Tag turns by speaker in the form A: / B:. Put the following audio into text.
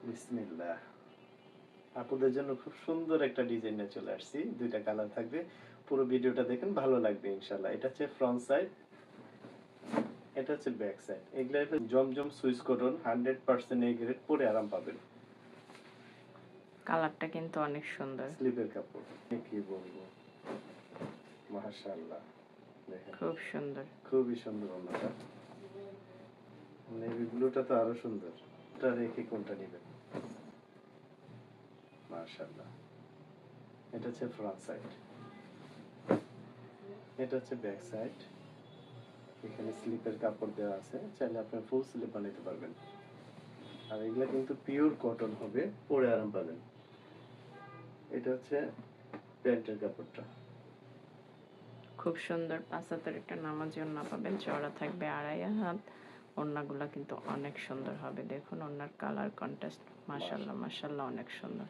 A: বিসমিল্লাহ। আপুদের জন্য খুব সুন্দর একটা ডিজাইন নিয়ে চলে আসছি। ২ টা কালার থাকবে। পুরো ভিডিওটা দেখেন, ভালো লাগবে ইনশাআল্লাহ। এটা হচ্ছে ফ্রন্ট সাইড, এটা হচ্ছে ব্যাক সাইড। এগুলা হলো জমজম সুইস কটন, 100% এ গ্রেড, পরে আরাম পাবেন।
B: কালারটা কিন্তু অনেক সুন্দর,
A: স্লিপের কাপড়। কি বলবো, মাশাআল্লাহ। দেখেন
B: খুব সুন্দর।
A: খুবই সুন্দর ওনাটা। নেভি ব্লুটা তো আরো সুন্দর। এটা রেখে কোনটা নেবেন? মাশাআল্লাহ। এটা হচ্ছে ফ্রন্ট সাইড, এটা হচ্ছে ব্যাক সাইড। এখানে স্লিপের কাপড় দেওয়া আছে, চাইলে আপনি ফুল স্লিপ বানাতে পারবেন। আর এগুলা কিন্তু পিওর কটন হবে, পরে আরাম পাবেন। এটা হচ্ছে প্যান্টের কাপড়টা।
B: খুব সুন্দর ৫ হাতের একটা নামাজি ওড়না পাবেন, চওড়া থাকবে ২.৫ হাত। ওড়নাগুলা কিন্তু অনেক সুন্দর হবে। দেখুন ওড়নার কালার কন্ট্রাস্ট, মাশাআল্লাহ মাশাআল্লাহ, অনেক সুন্দর।